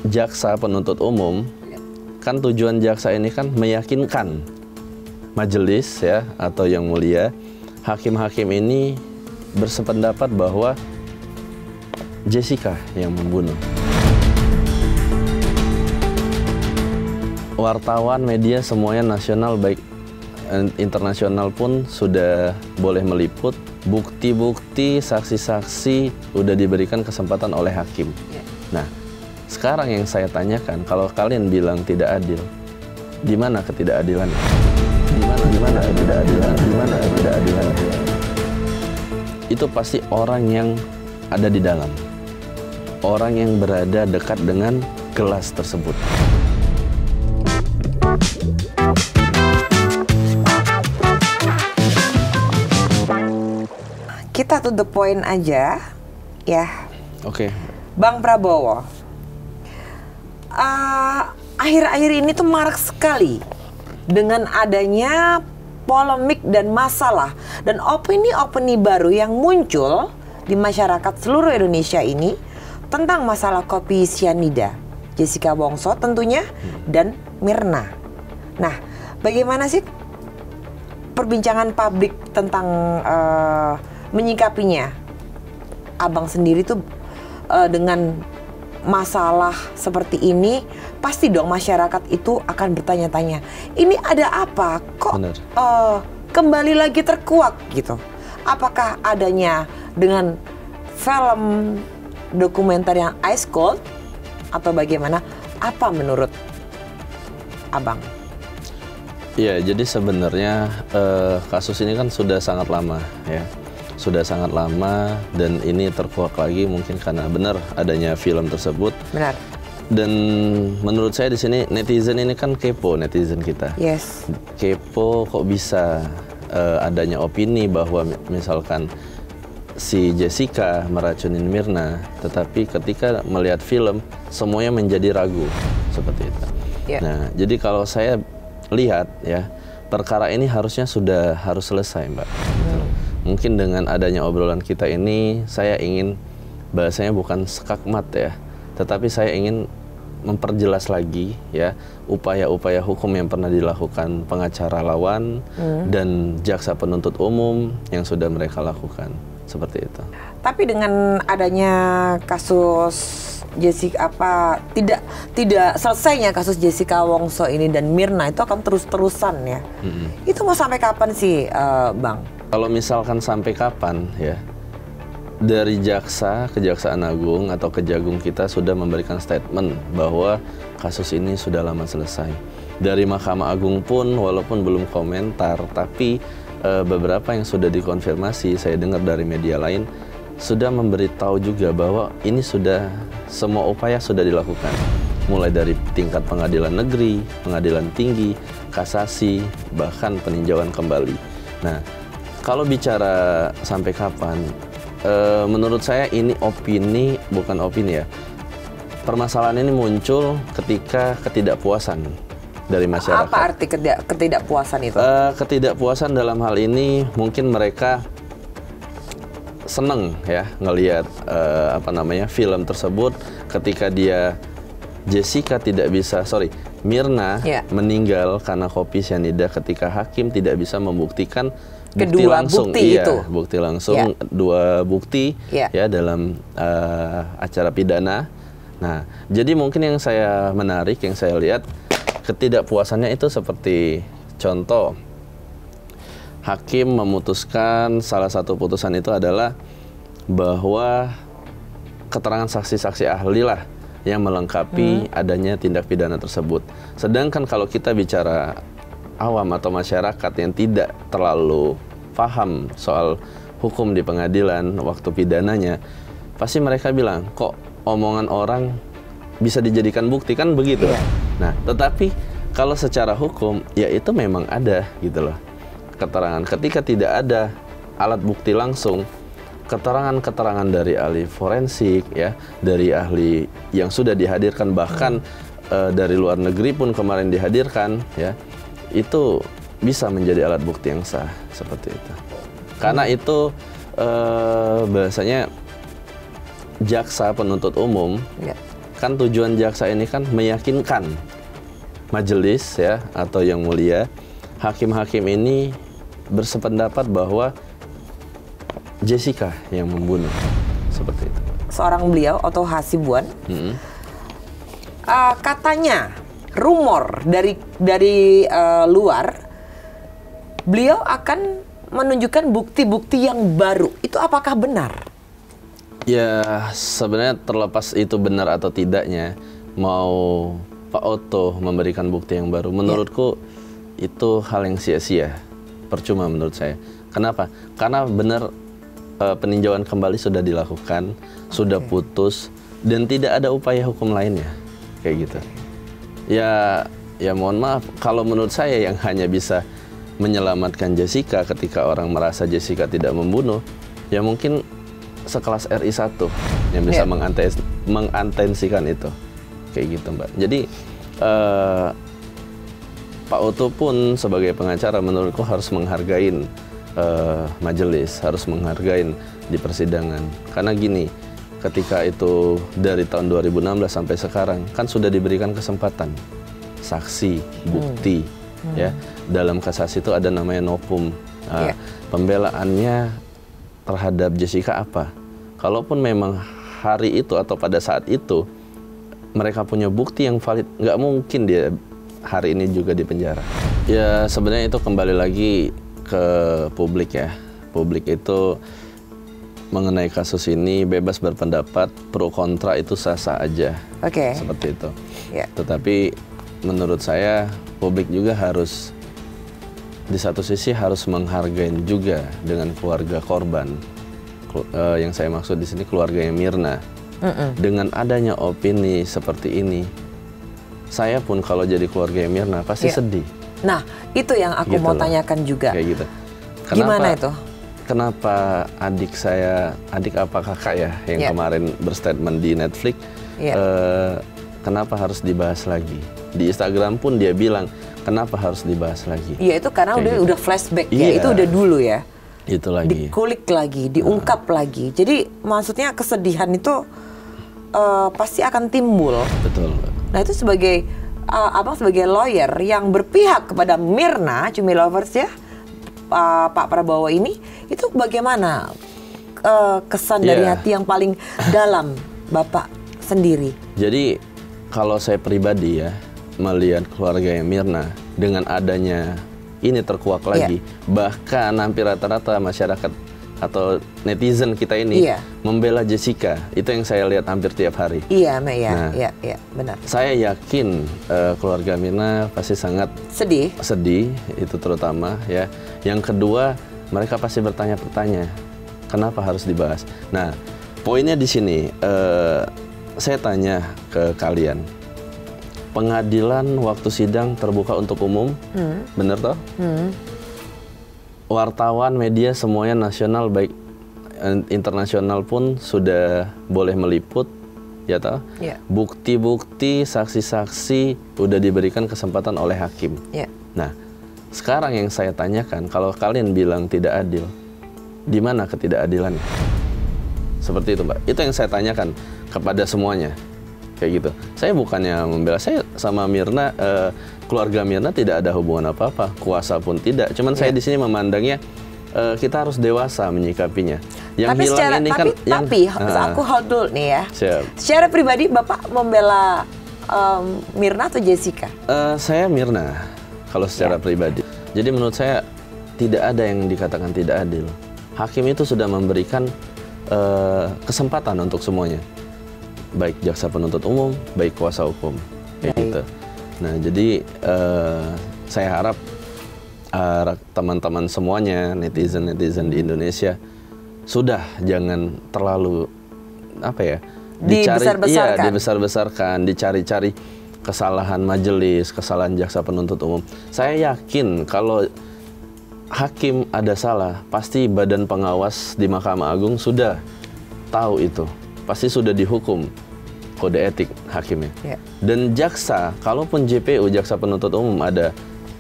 jaksa penuntut umum, kan tujuan jaksa ini kan meyakinkan majelis ya atau yang mulia, hakim-hakim ini bersependapat bahwa Jessica yang membunuh. Wartawan, media semuanya nasional baik internasional pun sudah boleh meliput. Bukti-bukti, saksi-saksi udah diberikan kesempatan oleh hakim. Nah, sekarang yang saya tanyakan, kalau kalian bilang tidak adil, di mana ketidakadilan? Di mana ketidakadilan? Di mana ketidakadilan? Itu pasti orang yang ada di dalam. Orang yang berada dekat dengan gelas tersebut. Kita to the point aja, ya. Oke. Bang Prabowo, akhir-akhir ini tuh marak sekali dengan adanya polemik dan masalah dan opini-opini baru yang muncul di masyarakat seluruh Indonesia ini tentang masalah kopi sianida, Jessica Wongso tentunya dan Mirna. Nah, bagaimana sih perbincangan publik tentang menyikapinya? Abang sendiri tuh dengan masalah seperti ini, pasti dong masyarakat itu akan bertanya-tanya, ini ada apa? Kok kembali lagi terkuak gitu? Apakah adanya dengan film dokumenter yang Ice Cold atau bagaimana? Apa menurut Abang? Iya, jadi sebenarnya kasus ini kan sudah sangat lama ya. Sudah sangat lama dan ini terkuak lagi mungkin karena benar adanya film tersebut. Benar. Dan menurut saya di sini netizen ini kan kepo, netizen kita. Yes. Kepo kok bisa adanya opini bahwa misalkan si Jessica meracunin Mirna, tetapi ketika melihat film semuanya menjadi ragu seperti itu. Yeah. Nah, jadi kalau saya lihat ya, perkara ini harus selesai, Mbak. Mungkin dengan adanya obrolan kita ini, saya ingin bahasanya bukan skakmat ya, tetapi saya ingin memperjelas lagi ya upaya-upaya hukum yang pernah dilakukan pengacara lawan dan jaksa penuntut umum yang sudah mereka lakukan seperti itu. Tapi dengan adanya kasus Jessica tidak selesainya kasus Jessica Wongso ini dan Mirna itu akan terus-terusan ya. Itu mau sampai kapan sih, Bang? Kalau misalkan sampai kapan ya, dari jaksa, Kejaksaan Agung atau Kejagung kita sudah memberikan statement bahwa kasus ini sudah lama selesai. Dari Mahkamah Agung pun walaupun belum komentar, tapi beberapa yang sudah dikonfirmasi, saya dengar dari media lain, sudah memberitahu juga bahwa ini sudah, semua upaya sudah dilakukan. Mulai dari tingkat pengadilan negeri, pengadilan tinggi, kasasi, bahkan peninjauan kembali. Nah, kalau bicara sampai kapan, menurut saya ini opini, bukan opini ya. Permasalahan ini muncul ketika ketidakpuasan dari masyarakat. Apa arti ketidakpuasan itu? Ketidakpuasan dalam hal ini mungkin mereka seneng ya ngelihat film tersebut ketika Mirna meninggal karena kopi sianida ketika hakim tidak bisa membuktikan bukti langsung dua bukti ya dalam acara pidana. Nah, jadi mungkin yang saya menarik, yang saya lihat ketidakpuasannya itu seperti contoh hakim memutuskan, salah satu putusan itu adalah bahwa keterangan saksi-saksi ahli lah yang melengkapi adanya tindak pidana tersebut. Sedangkan kalau kita bicara awam atau masyarakat yang tidak terlalu paham soal hukum di pengadilan waktu pidananya, pasti mereka bilang, kok omongan orang bisa dijadikan bukti, kan begitu. Nah, tetapi kalau secara hukum, ya itu memang ada gitu loh keterangan. Ketika tidak ada alat bukti langsung, keterangan-keterangan dari ahli forensik ya, dari ahli yang sudah dihadirkan, bahkan dari luar negeri pun kemarin dihadirkan ya, itu bisa menjadi alat bukti yang sah seperti itu. Karena itu bahasanya jaksa penuntut umum kan tujuan jaksa ini kan meyakinkan majelis ya atau yang mulia, hakim-hakim ini bersependapat bahwa Jessica yang membunuh, seperti itu. Seorang beliau, Otto Hasibuan, katanya rumor dari luar, beliau akan menunjukkan bukti-bukti yang baru. Itu apakah benar? Ya, sebenarnya terlepas itu benar atau tidaknya, mau Pak Otto memberikan bukti yang baru, menurutku itu hal yang sia-sia, percuma menurut saya. Kenapa? Karena benar peninjauan kembali sudah dilakukan, sudah putus, dan tidak ada upaya hukum lainnya, kayak gitu. Ya mohon maaf, kalau menurut saya yang hanya bisa menyelamatkan Jessica ketika orang merasa Jessica tidak membunuh, ya mungkin sekelas RI1 yang bisa mengatensikan itu, kayak gitu Mbak. Jadi Pak Otto pun sebagai pengacara menurutku harus menghargai majelis, harus menghargai di persidangan. Karena gini, ketika itu dari tahun 2016 sampai sekarang kan sudah diberikan kesempatan saksi, bukti, ya. Dalam kasasi itu ada namanya nopum. Pembelaannya terhadap Jessica apa? Kalaupun memang hari itu atau pada saat itu mereka punya bukti yang valid, nggak mungkin dia hari ini juga di penjara. Ya sebenarnya itu kembali lagi ke publik ya. Publik itu mengenai kasus ini bebas berpendapat, pro kontra itu sah-sah aja. Seperti itu. Tetapi menurut saya publik juga harus di satu sisi harus menghargai juga dengan keluarga korban. Yang saya maksud di sini keluarganya Mirna. Dengan adanya opini seperti ini, saya pun kalau jadi keluarganya Mirna pasti sedih. Nah, itu yang aku mau tanyakan juga. Kayak gitu. Gimana itu? Kenapa adik saya, adik apa kakak ya, yang kemarin berstatement di Netflix, kenapa harus dibahas lagi? Di Instagram pun dia bilang, kenapa harus dibahas lagi? Iya, itu karena udah flashback ya, itu udah dulu ya. Itu lagi. Dikulik lagi, diungkap lagi. Jadi maksudnya kesedihan itu pasti akan timbul. Betul. Nah itu sebagai abang sebagai lawyer yang berpihak kepada Mirna, Cumi Lovers ya, Pak Prabowo ini, itu bagaimana kesan dari hati yang paling dalam Bapak sendiri? Jadi kalau saya pribadi ya, melihat keluarga Mirna dengan adanya ini terkuak lagi, bahkan hampir rata-rata masyarakat atau netizen kita ini membela Jessica, itu yang saya lihat hampir tiap hari. Iya, benar. Saya yakin keluarga Mirna pasti sangat sedih, itu terutama ya. Yang kedua, mereka pasti bertanya-tanya, kenapa harus dibahas? Nah, poinnya di sini, saya tanya ke kalian, pengadilan waktu sidang terbuka untuk umum, bener toh? Wartawan, media semuanya nasional baik internasional pun sudah boleh meliput, ya toh? Bukti-bukti, saksi-saksi udah diberikan kesempatan oleh hakim. Nah, sekarang yang saya tanyakan, kalau kalian bilang tidak adil, di mana ketidakadilannya? Seperti itu, Mbak. Itu yang saya tanyakan kepada semuanya. Kayak gitu. Saya bukannya membela, saya sama Mirna, keluarga Mirna tidak ada hubungan apa-apa, kuasa pun tidak. Cuman saya di sini memandangnya kita harus dewasa menyikapinya. Yang tapi bilang secara, ini tapi aku hold dulu nih ya. Secara pribadi Bapak membela Mirna atau Jessica? Saya Mirna kalau secara pribadi. Jadi menurut saya tidak ada yang dikatakan tidak adil. Hakim itu sudah memberikan kesempatan untuk semuanya. Baik jaksa penuntut umum, baik kuasa hukum, kayak gitu. Nah, jadi saya harap teman-teman semuanya, netizen di Indonesia, jangan terlalu dibesar-besarkan, dicari-cari kesalahan majelis, kesalahan jaksa penuntut umum. Saya yakin kalau hakim ada salah, pasti badan pengawas di Mahkamah Agung sudah tahu itu. Pasti sudah dihukum kode etik hakimnya. Dan jaksa, kalaupun JPU, jaksa penuntut umum ada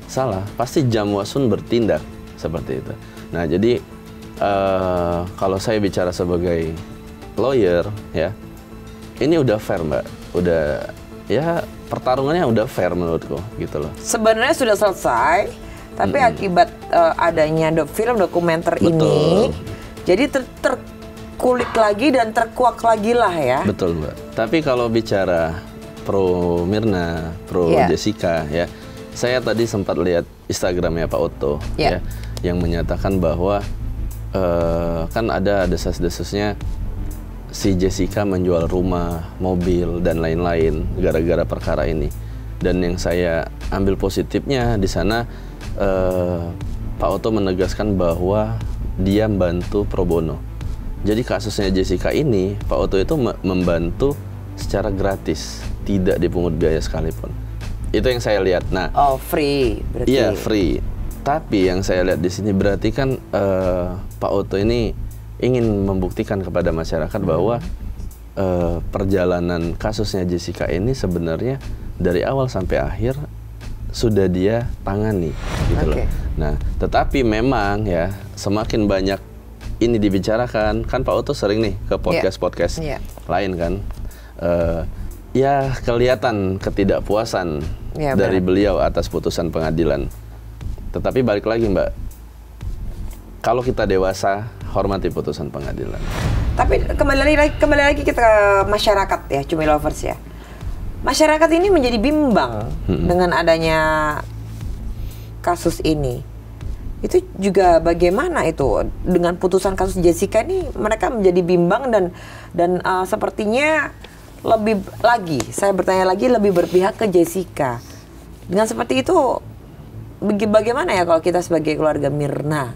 salah, pasti Jamwasun bertindak seperti itu. Nah, jadi kalau saya bicara sebagai lawyer, ya, ini udah fair, Mbak, udah ya pertarungannya udah fair menurutku gitu loh. Sebenarnya sudah selesai, tapi akibat adanya film dokumenter ini, jadi terkulik lagi dan terkuak lagi lah ya. Betul Mbak. Tapi kalau bicara pro Mirna, pro Jessica ya, saya tadi sempat lihat Instagramnya Pak Otto ya, yang menyatakan bahwa kan ada desas-desusnya si Jessica menjual rumah, mobil, dan lain-lain gara-gara perkara ini. Dan yang saya ambil positifnya di sana, Pak Otto menegaskan bahwa dia membantu pro bono. Jadi kasusnya Jessica ini, Pak Otto itu membantu secara gratis, tidak dipungut biaya sekalipun. Itu yang saya lihat. Nah, free berarti. Iya, free. Tapi yang saya lihat di sini berarti kan Pak Otto ini ingin membuktikan kepada masyarakat bahwa perjalanan kasusnya Jessica ini sebenarnya dari awal sampai akhir sudah dia tangani gitu loh. Nah, tetapi memang ya semakin banyak ini dibicarakan, kan Pak Otto sering nih ke podcast-podcast lain kan, ya kelihatan ketidakpuasan dari beliau atas putusan pengadilan. Tetapi balik lagi Mbak, kalau kita dewasa, hormati putusan pengadilan. Tapi kembali lagi kita ke masyarakat ya, Cumi Lovers ya. Masyarakat ini menjadi bimbang dengan adanya kasus ini. Itu juga bagaimana itu dengan putusan kasus Jessica ini, mereka menjadi bimbang dan sepertinya lebih lagi, saya bertanya lagi, lebih berpihak ke Jessica. Dengan seperti itu, bagaimana ya kalau kita sebagai keluarga Mirna?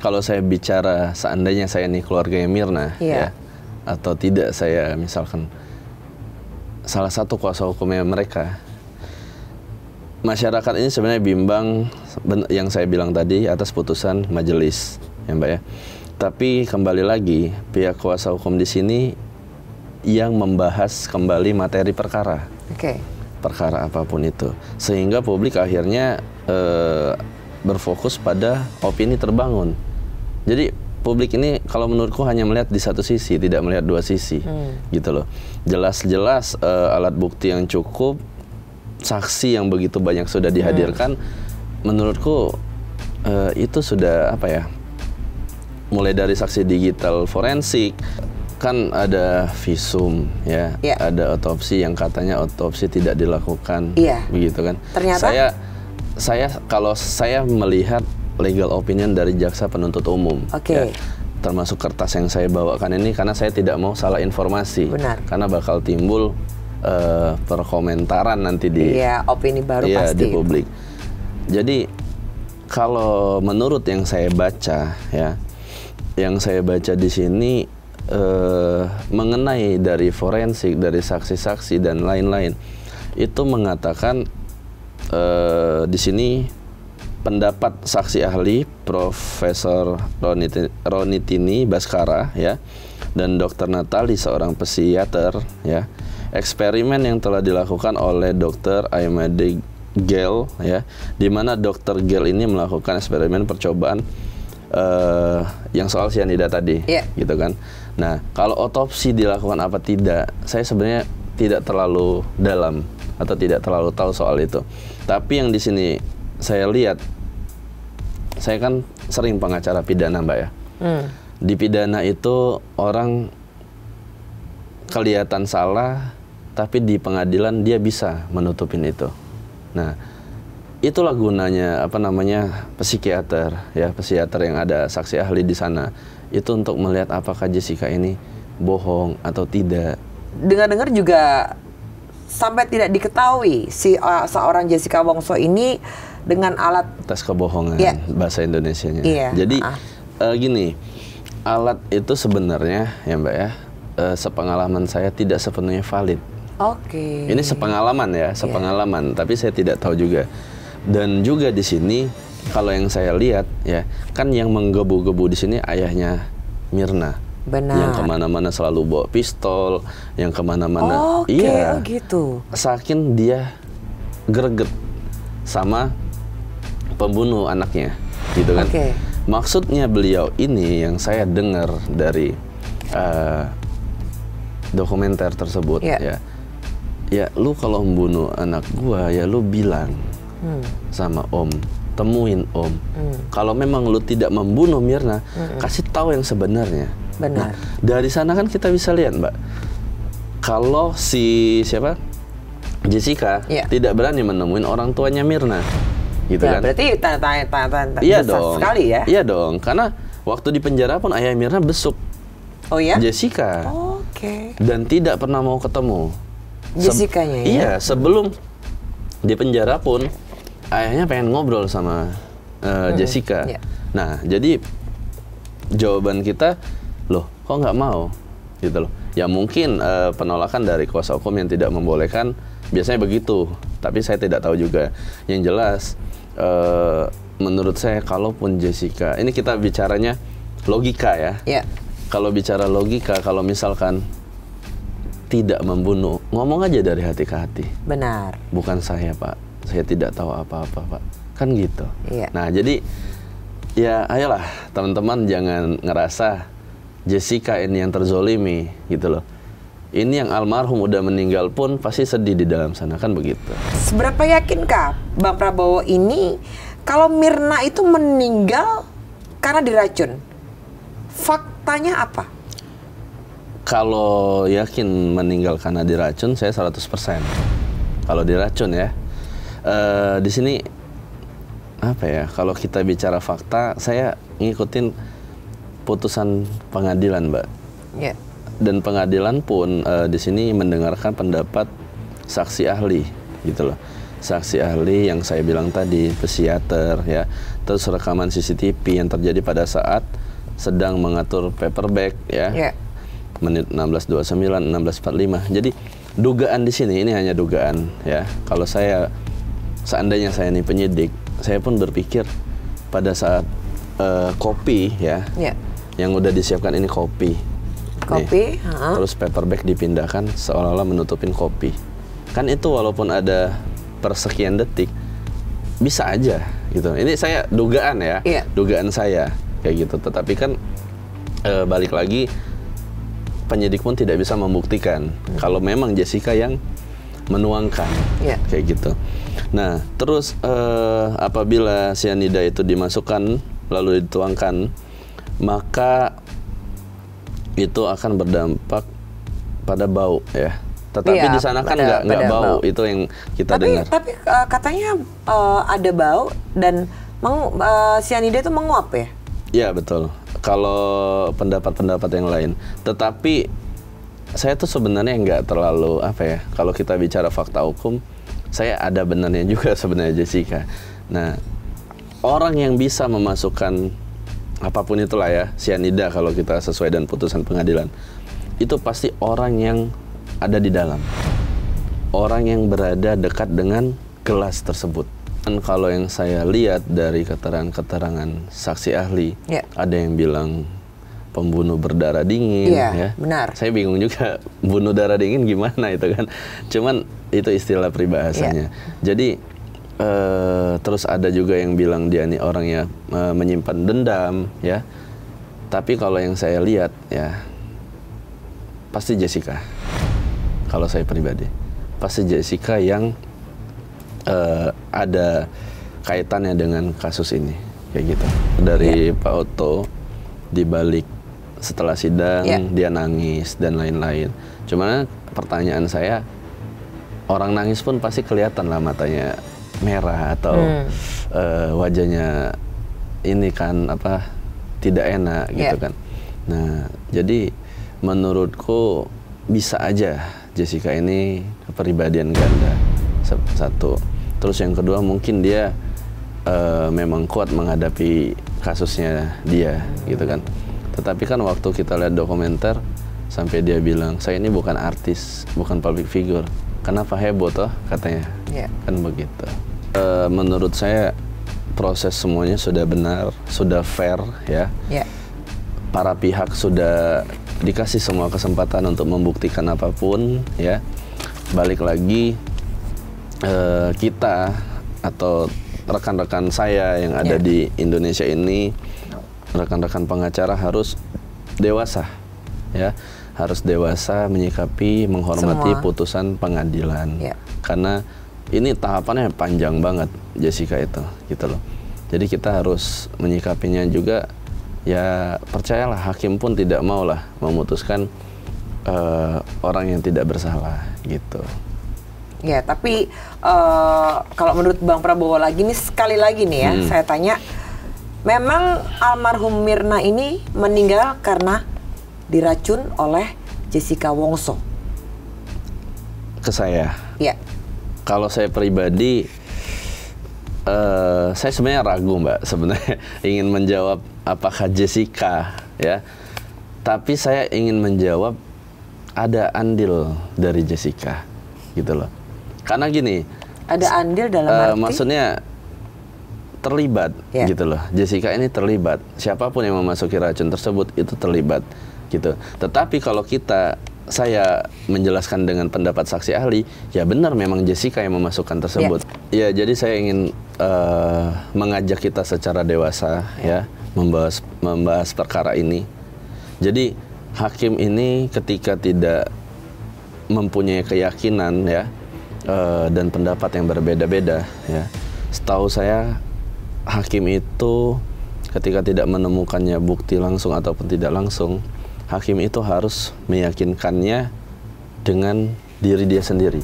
Kalau saya bicara seandainya saya nih keluarganya Mirna ya, atau tidak saya misalkan salah satu kuasa hukumnya mereka, masyarakat ini sebenarnya bimbang yang saya bilang tadi atas putusan majelis ya Mbak ya. Tapi kembali lagi pihak kuasa hukum di sini yang membahas kembali materi perkara, perkara apapun itu, sehingga publik akhirnya berfokus pada opini terbangun. Jadi publik ini kalau menurutku hanya melihat di satu sisi, tidak melihat dua sisi, gitu loh. Jelas-jelas alat bukti yang cukup, saksi yang begitu banyak sudah dihadirkan, menurutku itu sudah apa ya? Mulai dari saksi digital forensik, kan ada visum ya, ada otopsi yang katanya otopsi tidak dilakukan, begitu kan? Ternyata kalau saya melihat legal opinion dari jaksa penuntut umum, ya, termasuk kertas yang saya bawakan ini, karena saya tidak mau salah informasi, karena bakal timbul perkomentaran nanti di opini baru pasti di publik. Jadi kalau menurut yang saya baca ya, yang saya baca di sini mengenai dari forensik, dari saksi-saksi dan lain-lain, itu mengatakan di sini pendapat saksi ahli Profesor Ronitini Baskara ya, dan Dr. Natali seorang psikiater ya, eksperimen yang telah dilakukan oleh Dr. Aimade Gel ya, di mana Dr. Gel ini melakukan eksperimen percobaan yang soal cyanida tadi, gitu kan. Nah, kalau otopsi dilakukan apa tidak, saya sebenarnya tidak terlalu dalam atau tidak terlalu tahu soal itu. Tapi yang di sini saya lihat, saya kan sering pengacara pidana Mbak ya. Di pidana itu orang kelihatan salah, tapi di pengadilan dia bisa menutupin itu. Nah, itulah gunanya psikiater ya, psikiater yang ada saksi ahli di sana, itu untuk melihat apakah Jessica ini bohong atau tidak. Dengar-dengar juga sampai tidak diketahui si seorang Jessica Wongso ini dengan alat tes kebohongan, bahasa Indonesianya. Jadi gini, alat itu sebenarnya ya Mbak ya, sepengalaman saya tidak sepenuhnya valid. Ini sepengalaman ya, sepengalaman, tapi saya tidak tahu juga. Dan juga di sini kalau yang saya lihat ya, kan yang menggebu-gebu di sini ayahnya Mirna. Benar. Yang kemana-mana selalu bawa pistol, yang kemana-mana, gitu. Saking dia greget sama pembunuh anaknya, gitu kan. Maksudnya beliau ini yang saya dengar dari dokumenter tersebut ya lu kalau membunuh anak gua ya lu bilang sama om, temuin om. Kalau memang lu tidak membunuh Mirna, kasih tahu yang sebenarnya. Benar. Nah, dari sana kan kita bisa lihat, Mbak, kalau si Jessica tidak berani menemuin orang tuanya Mirna, gitu kan? Berarti iya besar dong, sekali ya? Iya dong, karena waktu di penjara pun ayah Mirna besuk Jessica, dan tidak pernah mau ketemu Jessica-nya. Iya, sebelum di penjara pun ayahnya pengen ngobrol sama Jessica. Nah, jadi jawaban kita, loh, kok nggak mau, gitu loh. Ya mungkin penolakan dari kuasa hukum yang tidak membolehkan, biasanya begitu. Tapi saya tidak tahu juga. Yang jelas, menurut saya, kalaupun Jessica, ini kita bicaranya logika ya. Kalau bicara logika, kalau misalkan tidak membunuh, ngomong aja dari hati ke hati. Benar. Bukan saya, Pak. Saya tidak tahu apa-apa, Pak. Kan gitu. Nah, jadi ya ayolah teman-teman, jangan ngerasa Jessica ini yang terzolimi gitu loh. Ini yang almarhum udah meninggal pun pasti sedih di dalam sana, kan begitu. Seberapa yakinkah Bang Prabowo ini kalau Mirna itu meninggal karena diracun? Faktanya apa? Kalau yakin meninggal karena diracun, saya 100%. Kalau diracun ya. Di sini apa ya? Kalau kita bicara fakta, saya ngikutin putusan pengadilan, Mbak. Dan pengadilan pun di sini mendengarkan pendapat saksi ahli, gitu loh. Saksi ahli yang saya bilang tadi, psikiater ya. Terus rekaman CCTV yang terjadi pada saat sedang mengatur paperback ya. Menit 16.29, 16.45. Jadi dugaan di sini, ini hanya dugaan ya. Kalau saya, seandainya saya ini penyidik, saya pun berpikir pada saat kopi ya, yang udah disiapkan ini kopi, terus paperback dipindahkan seolah-olah menutupin kopi. Kan itu walaupun ada persekian detik, bisa aja gitu. Ini saya dugaan ya, dugaan saya kayak gitu. Tetapi kan balik lagi, penyidik pun tidak bisa membuktikan kalau memang Jessica yang menuangkan kayak gitu. Nah, terus apabila cyanida itu dimasukkan lalu dituangkan, maka itu akan berdampak pada bau ya. Tetapi di sana kan nggak bau, itu yang kita dengar. Tapi katanya ada bau dan cyanida itu menguap ya? Iya betul. Kalau pendapat-pendapat yang lain, tetapi saya tuh sebenarnya nggak terlalu apa ya. Kalau kita bicara fakta hukum, saya ada benarnya juga sebenarnya Jessica. Nah, orang yang bisa memasukkan apapun itulah ya, cyanida kalau kita sesuai dengan putusan pengadilan, itu pasti orang yang ada di dalam, orang yang berada dekat dengan gelas tersebut. Dan kalau yang saya lihat dari keterangan-keterangan saksi ahli, ada yang bilang pembunuh berdarah dingin, ya. Benar. Saya bingung juga bunuh darah dingin gimana itu kan. Cuman itu istilah peribahasanya. Jadi terus ada juga yang bilang dia nih orangnya menyimpan dendam, ya. Tapi kalau yang saya lihat ya, pasti Jessica. Kalau saya pribadi, pasti Jessica yang ada kaitannya dengan kasus ini, kayak gitu. Dari Pak Otto dibalik setelah sidang dia nangis dan lain-lain. Cuma pertanyaan saya, orang nangis pun pasti kelihatan lah matanya merah atau wajahnya ini kan apa tidak enak gitu kan. Nah, jadi menurutku bisa aja Jessica ini kepribadian ganda, satu. Terus yang kedua mungkin dia memang kuat menghadapi kasusnya dia gitu kan. Tetapi kan waktu kita lihat dokumenter sampai dia bilang, saya ini bukan artis, bukan public figure, kenapa heboh toh katanya, kan begitu. Menurut saya proses semuanya sudah benar, sudah fair ya. Para pihak sudah dikasih semua kesempatan untuk membuktikan apapun ya. Balik lagi kita atau rekan-rekan saya yang ada di Indonesia ini, rekan-rekan pengacara harus dewasa ya, harus dewasa menyikapi, menghormati putusan pengadilan. Karena ini tahapannya panjang banget, Jessica, itu gitu loh. Jadi kita harus menyikapinya juga, ya percayalah hakim pun tidak maulah memutuskan orang yang tidak bersalah gitu. Ya, tapi kalau menurut Bang Prabowo lagi nih, sekali lagi nih ya, saya tanya, memang almarhum Mirna ini meninggal karena diracun oleh Jessica Wongso? Ke saya? Ya. Kalau saya pribadi, saya sebenarnya ragu, Mbak, sebenarnya ingin menjawab apakah Jessica, ya. Tapi saya ingin menjawab ada andil dari Jessica, gitu loh. Karena gini, ada andil dalam arti? Maksudnya terlibat, gitu loh. Jessica ini terlibat. Siapapun yang memasuki racun tersebut itu terlibat, gitu. Tetapi kalau saya menjelaskan dengan pendapat saksi ahli, ya benar memang Jessica yang memasukkan tersebut. Ya, jadi saya ingin mengajak kita secara dewasa, ya, membahas perkara ini. Jadi hakim ini ketika tidak mempunyai keyakinan, ya, dan pendapat yang berbeda-beda, ya, setahu saya hakim itu ketika tidak menemukannya bukti langsung ataupun tidak langsung, hakim itu harus meyakinkannya dengan diri dia sendiri.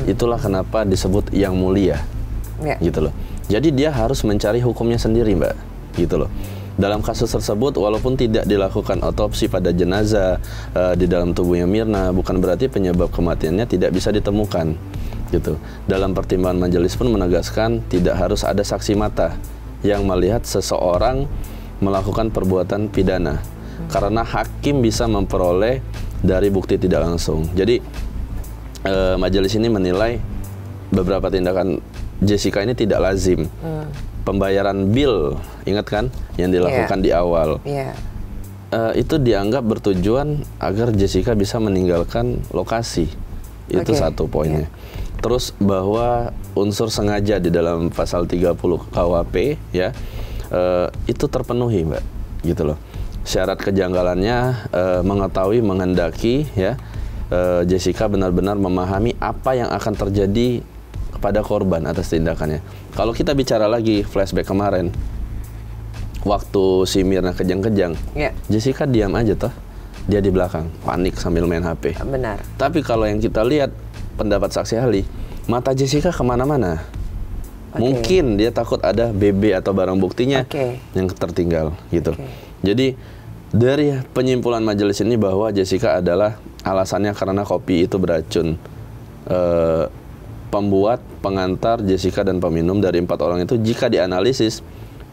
Itulah kenapa disebut yang mulia, gitu loh. Jadi dia harus mencari hukumnya sendiri, Mbak, gitu loh. Dalam kasus tersebut, walaupun tidak dilakukan otopsi pada jenazah di dalam tubuhnya Mirna, bukan berarti penyebab kematiannya tidak bisa ditemukan, gitu. Dalam pertimbangan majelis pun menegaskan tidak harus ada saksi mata yang melihat seseorang melakukan perbuatan pidana, karena hakim bisa memperoleh dari bukti tidak langsung. Jadi majelis ini menilai beberapa tindakan Jessica ini tidak lazim. Pembayaran bill, ingat kan, yang dilakukan di awal, itu dianggap bertujuan agar Jessica bisa meninggalkan lokasi. Itu satu poinnya. Terus bahwa unsur sengaja di dalam pasal 30 KUHP, ya, itu terpenuhi, Mbak, gitu loh. Syarat kejanggalannya mengetahui, menghendaki, ya, Jessica benar-benar memahami apa yang akan terjadi kepada korban atas tindakannya. Kalau kita bicara lagi flashback kemarin, waktu si Mirna kejang-kejang, Jessica diam aja toh, dia di belakang panik sambil main HP. Benar. Tapi kalau yang kita lihat pendapat saksi ahli, mata Jessica kemana-mana. Mungkin dia takut ada BB atau barang buktinya yang tertinggal, gitu. Jadi dari penyimpulan majelis ini bahwa Jessica adalah alasannya karena kopi itu beracun. Pembuat, pengantar, Jessica, dan peminum dari 4 orang itu jika dianalisis,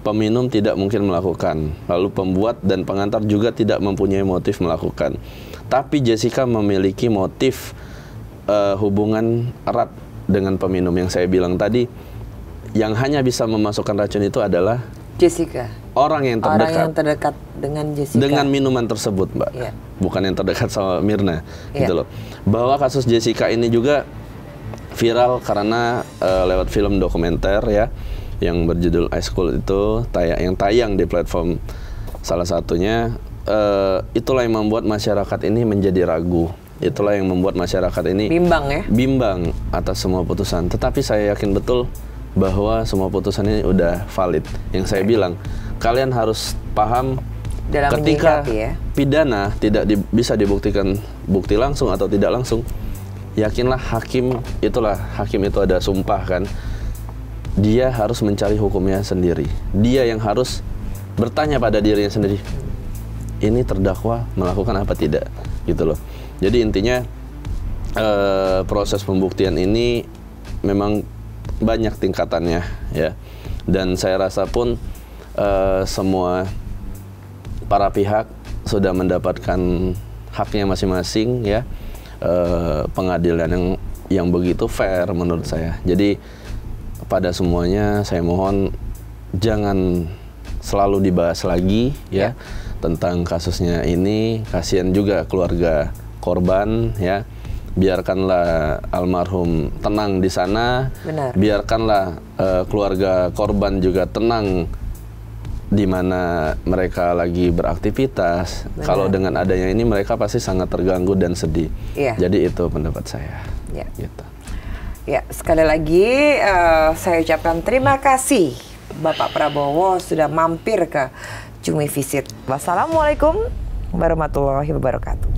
peminum tidak mungkin melakukan. Lalu pembuat dan pengantar juga tidak mempunyai motif melakukan. Tapi Jessica memiliki motif hubungan erat dengan peminum yang saya bilang tadi. Yang hanya bisa memasukkan racun itu adalah Jessica. Orang yang terdekat. Orang yang terdekat dengan Jessica. Dengan minuman tersebut, Mbak. Bukan yang terdekat sama Mirna, gitu loh. Bahwa kasus Jessica ini juga viral karena lewat film dokumenter, ya, yang berjudul Ice Cold itu yang tayang di platform salah satunya. Itulah yang membuat masyarakat ini menjadi ragu. Itulah yang membuat masyarakat ini bimbang, ya? Bimbang atas semua putusan. Tetapi saya yakin betul bahwa semua putusan ini udah valid. Yang saya bilang, kalian harus paham dalam ketika pidana tidak bisa dibuktikan bukti langsung atau tidak langsung, yakinlah hakim itu ada sumpah kan, dia harus mencari hukumnya sendiri. Dia yang harus bertanya pada dirinya sendiri, ini terdakwa melakukan apa tidak, gitu loh. Jadi intinya proses pembuktian ini memang banyak tingkatannya, ya, dan saya rasa pun semua para pihak sudah mendapatkan haknya masing-masing, ya. Pengadilan yang begitu fair menurut saya. Jadi pada semuanya saya mohon jangan selalu dibahas lagi, ya, tentang kasusnya ini. Kasihan juga keluarga korban, ya. Biarkanlah almarhum tenang di sana. Benar. Biarkanlah keluarga korban juga tenang di mana mereka lagi beraktivitas. Kalau dengan adanya ini mereka pasti sangat terganggu dan sedih. Jadi itu pendapat saya. Gitu. Ya, sekali lagi saya ucapkan terima kasih Bapak Prabowo sudah mampir ke Cumi Visit. Wassalamualaikum warahmatullahi wabarakatuh.